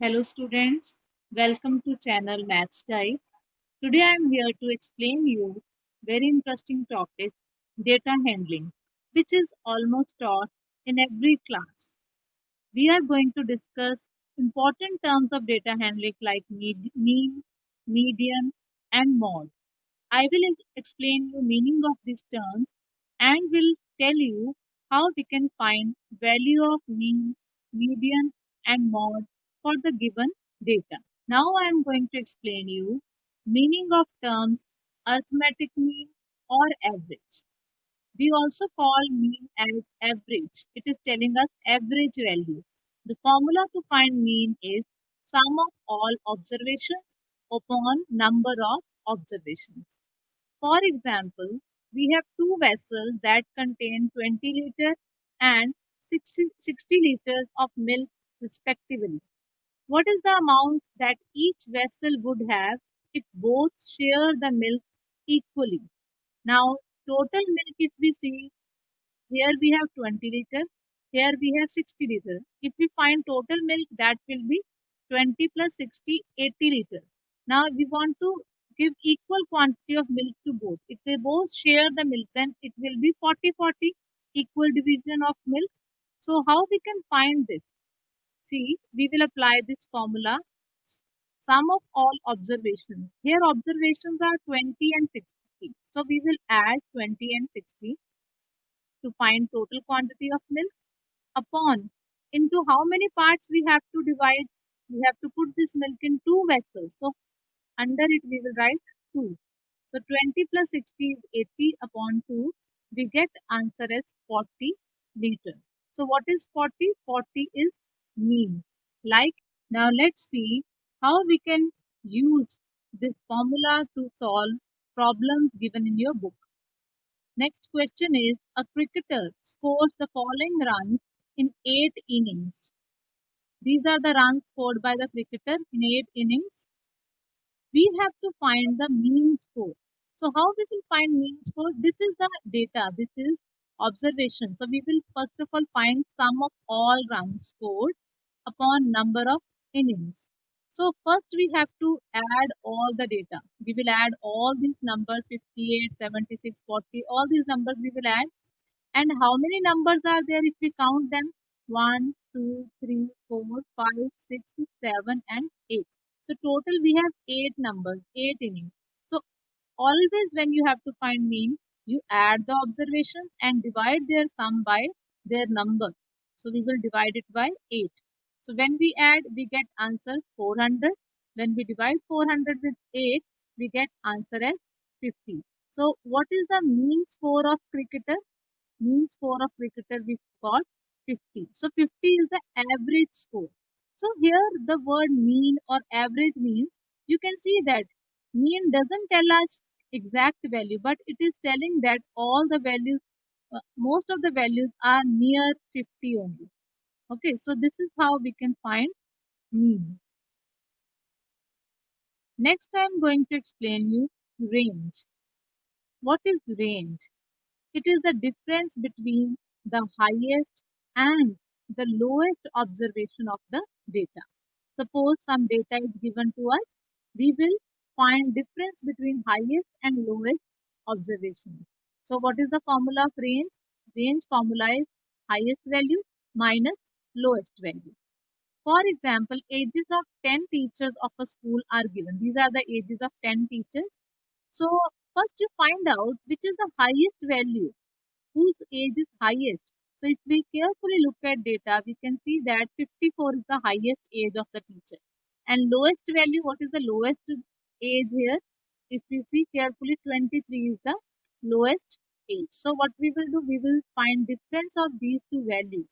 Hello students, welcome to channel Maths Type. Today I am here to explain you very interesting topic data handling which is almost taught in every class. We are going to discuss important terms of data handling like mean, median and mode. I will explain you meaning of these terms and will tell you how we can find value of mean, median and mode for the given data. Now I am going to explain you meaning of terms arithmetic mean or average. We also call mean as average. It is telling us average value. The formula to find mean is sum of all observations upon number of observations. For example, we have two vessels that contain 20 liters and 60 liters of milk respectively. What is the amount that each vessel would have if both share the milk equally? Now, total milk, if we see, here we have 20 liters, here we have 60 liters. If we find total milk, that will be 20 plus 60, 80 liters. Now, we want to give equal quantity of milk to both. If they both share the milk, then it will be 40-40 equal division of milk. So, how we can find this? See, we will apply this formula sum of all observations. Here observations are 20 and 60. So we will add 20 and 60 to find total quantity of milk upon into how many parts we have to divide. We have to put this milk in two vessels. So under it we will write 2. So 20 plus 60 is 80 upon 2. We get answer as 40 liters. So what is 40? 40 is mean. Like now let's see how we can use this formula to solve problems given in your book. Next question is a cricketer scores the following runs in 8 innings. These are the runs scored by the cricketer in 8 innings. We have to find the mean score. So how we will find mean score? This is the data. This is observation. So we will first of all find sum of all runs scored upon number of innings. So first we have to add all the data. We will add all these numbers 58, 76, 40. All these numbers we will add. And how many numbers are there if we count them? 1, 2, 3, 4, 5, 6, 7, and 8. So total we have 8 numbers, 8 innings. So always when you have to find mean, you add the observations and divide their sum by their number. So we will divide it by 8. So when we add, we get answer 400. When we divide 400 with 8, we get answer as 50. So what is the mean score of cricketer? Mean score of cricketer we got 50. So 50 is the average score. So here the word mean or average means you can see that mean doesn't tell us exact value, but it is telling that all the values, most of the values are near 50 only. Okay, so this is how we can find mean. Next I am going to explain you range. What is range? It is the difference between the highest and the lowest observation of the data. Suppose some data is given to us, we will find difference between highest and lowest observation. So what is the formula of range? Range formula is highest value minus lowest value. For example, ages of 10 teachers of a school are given. These are the ages of 10 teachers. So first you find out which is the highest value, whose age is highest. So if we carefully look at data, we can see that 54 is the highest age of the teacher. And lowest value, what is the lowest age here? If we see carefully, 23 is the lowest age. So what we will do, we will find difference of these two values.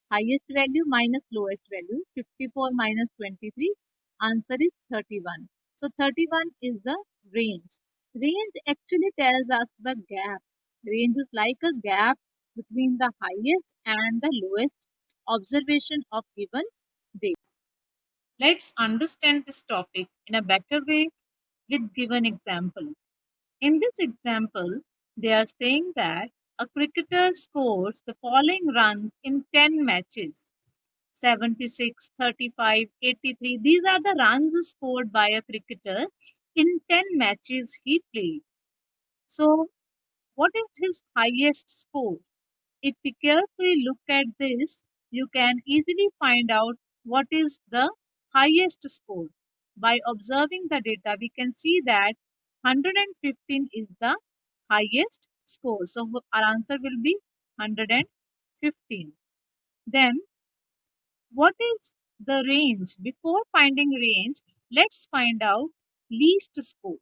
Highest value minus lowest value, 54 minus 23, answer is 31. So 31 is the range. Range actually tells us the gap. Range is like a gap between the highest and the lowest observation of given data. Let's understand this topic in a better way with given example. In this example, they are saying that a cricketer scores the following runs in 10 matches. 76, 35, 83. These are the runs scored by a cricketer in 10 matches he played. So, what is his highest score? If we carefully look at this, you can easily find out what is the highest score. By observing the data, we can see that 115 is the highest score. So our answer will be 115. Then what is the range? Before finding range, let's find out least score.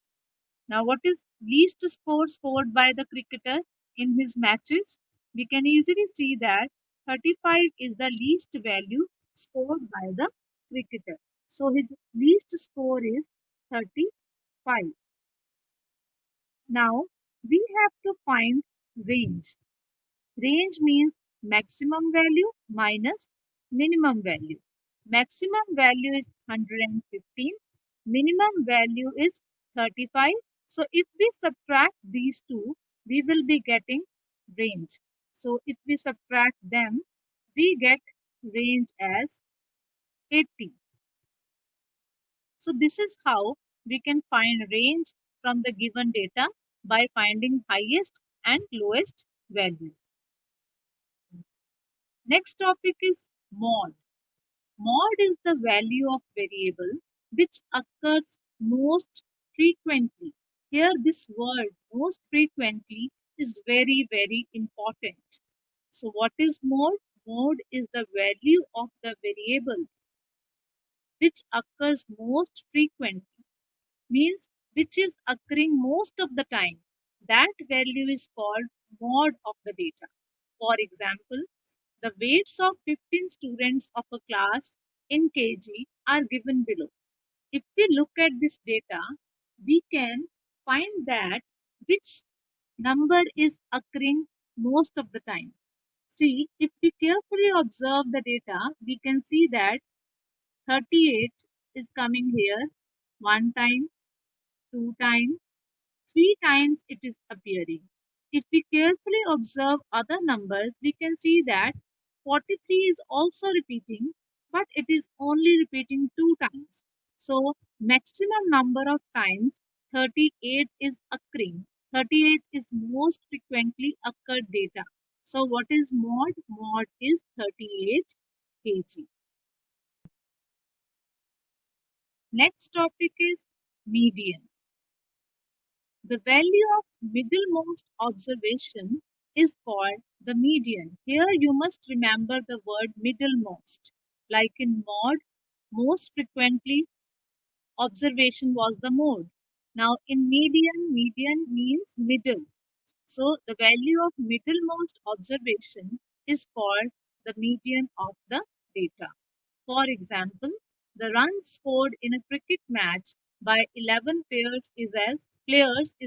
Now, what is least score scored by the cricketer in his matches? We can easily see that 35 is the least value scored by the cricketer. So, his least score is 35. Now, we have to find range. Range means maximum value minus minimum value. Maximum value is 115. Minimum value is 35. So if we subtract these two, we will be getting range. So if we subtract them, we get range as 80. So this is how we can find range from the given data by finding highest and lowest value. Next topic is mod. Mod is the value of variable which occurs most frequently. Here this word most frequently is very, very important. So what is mod? Mod is the value of the variable which occurs most frequently, means which is occurring most of the time. That value is called mod of the data. For example, the weights of 15 students of a class in KG are given below. If we look at this data, we can find that which number is occurring most of the time. See, if we carefully observe the data, we can see that 38 is coming here one time, two times, three times it is appearing. If we carefully observe other numbers, we can see that 43 is also repeating, but it is only repeating two times. So maximum number of times 38 is occurring. 38 is most frequently occurred data. So what is mod? Mod is 38 kg. Next topic is median. The value of middlemost observation is called the median. Here you must remember the word middlemost. Like in mod, most frequently observation was the mode. Now in median, median means middle. So the value of middlemost observation is called the median of the data. For example, the runs scored in a cricket match by 11 players is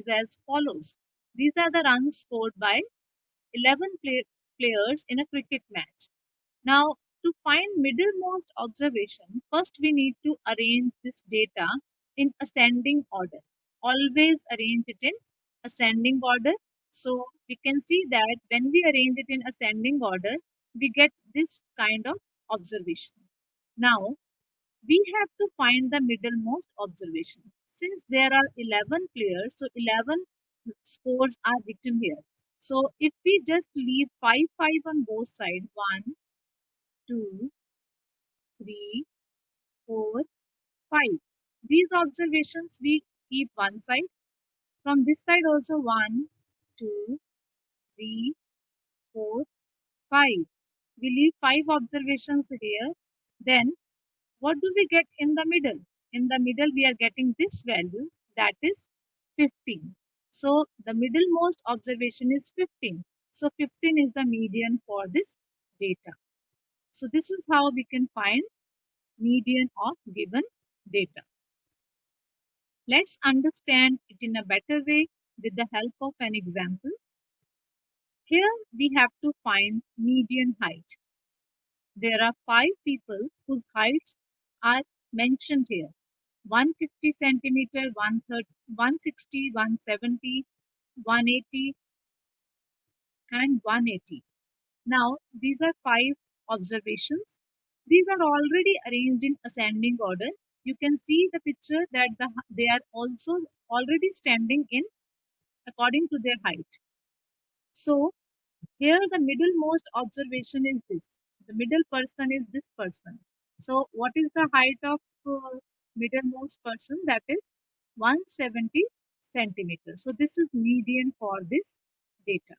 as follows. These are the runs scored by 11 players in a cricket match. Now, to find middlemost observation, first we need to arrange this data in ascending order. Always arrange it in ascending order. So we can see that when we arrange it in ascending order, we get this kind of observation. Now, we have to find the middlemost observation. Since there are 11 players, so 11 scores are written here. So if we just leave 5, 5 on both sides, 1, 2, 3, 4, 5. These observations we keep one side. From this side also 1, 2, 3, 4, 5. We leave 5 observations here. Then what do we get in the middle? In the middle, we are getting this value, that is 15. So the middlemost observation is 15. So 15 is the median for this data. So this is how we can find median of given data. Let's understand it in a better way with the help of an example. Here we have to find median height. There are 5 people whose heights are mentioned here. 150 centimeter, 160, 170, 180, and 180. Now, these are 5 observations. These are already arranged in ascending order. You can see the picture that they are also already standing in according to their height. So here the middlemost observation is this. The middle person is this person. So what is the height of middlemost person? That is 170 centimeters. So this is median for this data.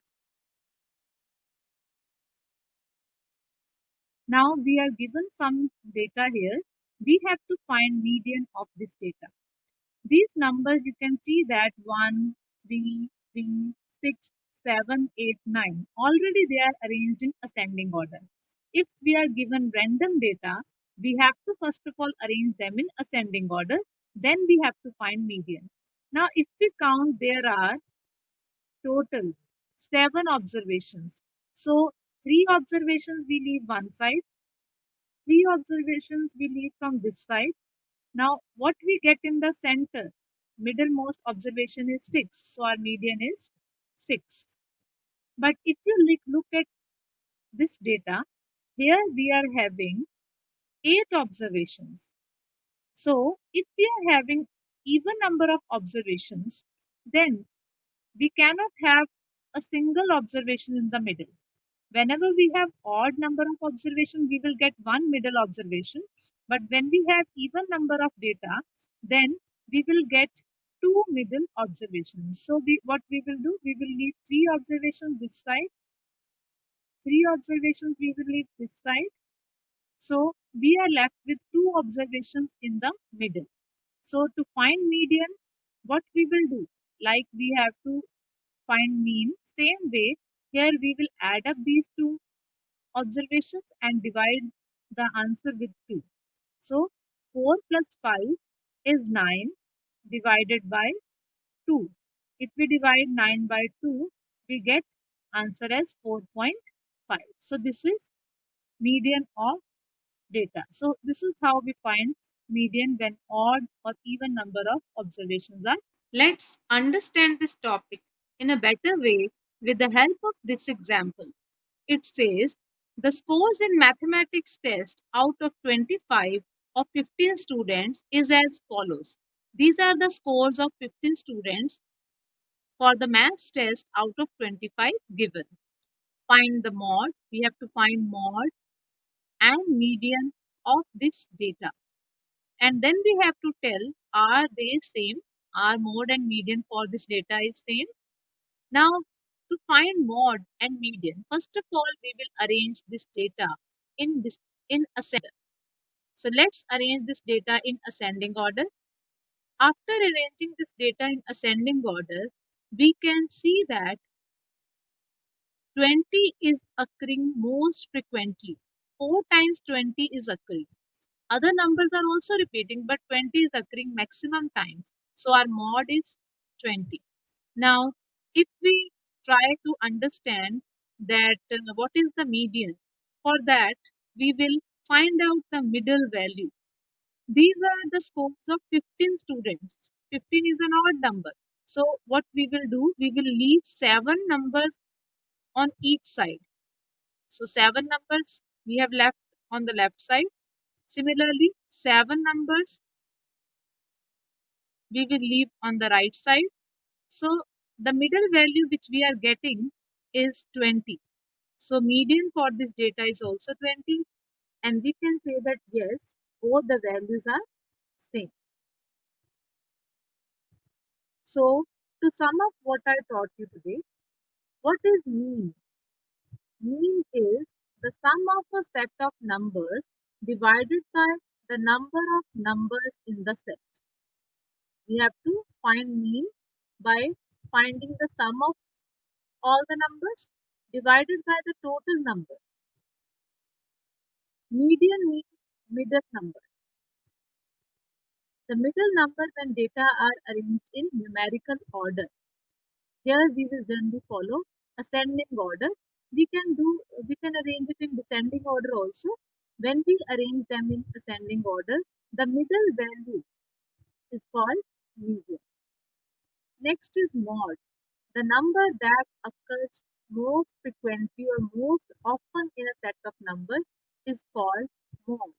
Now we are given some data here. We have to find median of this data. These numbers you can see that 1, 3, 3, 6, 7, 8, 9. Already they are arranged in ascending order. If we are given random data, we have to first of all arrange them in ascending order. Then we have to find median. Now if we count, there are total 7 observations. So 3 observations we leave one side, 3 observations we leave from this side. Now, what we get in the center, middlemost observation is 6. So, our median is 6. But if you look at this data, here we are having 8 observations. So, if we are having even number of observations, then we cannot have a single observation in the middle. Whenever we have odd number of observation, we will get one middle observation. But when we have even number of data, then we will get two middle observations. So what we will do, we will leave 3 observations this side, 3 observations we will leave this side. So we are left with 2 observations in the middle. So to find median, what we will do, like we have to find mean, same way, here we will add up these two observations and divide the answer with 2. So 4 plus 5 is 9 divided by 2. If we divide 9 by 2, we get answer as 4.5. So this is median of data. So this is how we find median when odd or even number of observations are. Let's understand this topic in a better way with the help of this example. It says the scores in mathematics test out of 25 of 15 students is as follows. These are the scores of 15 students for the maths test out of 25 given. Find the mod. We have to find mod and median of this data. And then we have to tell, are they same? Are mod and median for this data is same? Now, to find mod and median, first of all, we will arrange this data in ascending. So let's arrange this data in ascending order. After arranging this data in ascending order, we can see that 20 is occurring most frequently. 4 times 20 is occurring. Other numbers are also repeating, but 20 is occurring maximum times. So our mod is 20. Now, if we try to understand that what is the median, for that we will find out the middle value. These are the scores of 15 students. 15 is an odd number. So what we will do, we will leave 7 numbers on each side. So 7 numbers we have left on the left side. Similarly, 7 numbers we will leave on the right side. So the middle value which we are getting is 20. So median for this data is also 20. And we can say that yes, both the values are same. So to sum up what I taught you today, what is mean? Mean is the sum of a set of numbers divided by the number of numbers in the set. We have to find mean by finding the sum of all the numbers divided by the total number. Median means middle number. The middle number when data are arranged in numerical order. Here we will generally follow ascending order. We can arrange it in descending order also. When we arrange them in ascending order, the middle value is called median. Next is mod. The number that occurs most frequently or most often in a set of numbers is called Mode.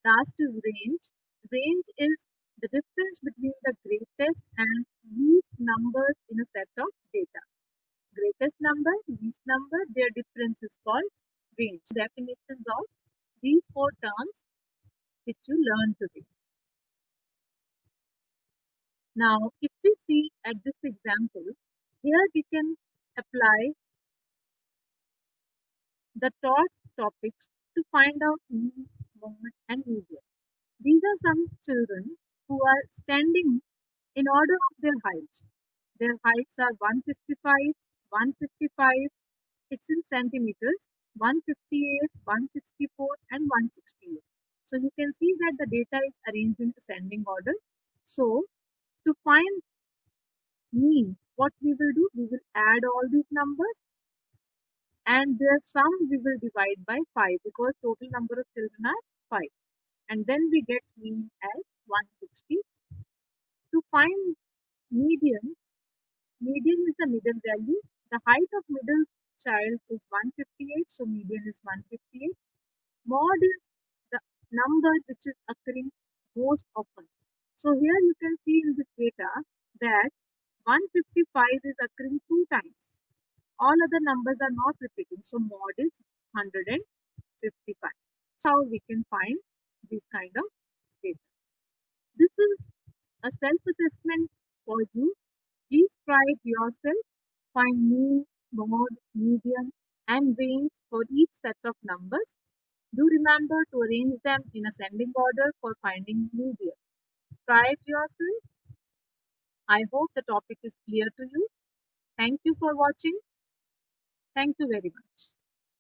Last is range. Range is the difference between the greatest and least numbers in a set of data. Greatest number, least number, their difference is called range. Definitions of these four terms which you learn today. Now, if we see at this example, here we can apply the taught topics to find out mean, mode, and median. These are some children who are standing in order of their heights. Their heights are 155, 155, it's in centimeters, 158, 164, and 168. So you can see that the data is arranged in ascending order. So to find mean, what we will do, we will add all these numbers and their sum we will divide by 5 because total number of children are 5. And then we get mean as 160. To find median, median is the middle value. The height of middle child is 158, so median is 158. Mod is the number which is occurring most often. So here you can see in this data that 155 is occurring 2 times. All other numbers are not repeating. So mod is 155. That's how we can find this kind of data. This is a self-assessment for you. Please try it yourself. Find mean, mode, median, and range for each set of numbers. Do remember to arrange them in ascending order for finding median. Try it yourself. I hope the topic is clear to you. Thank you for watching. Thank you very much.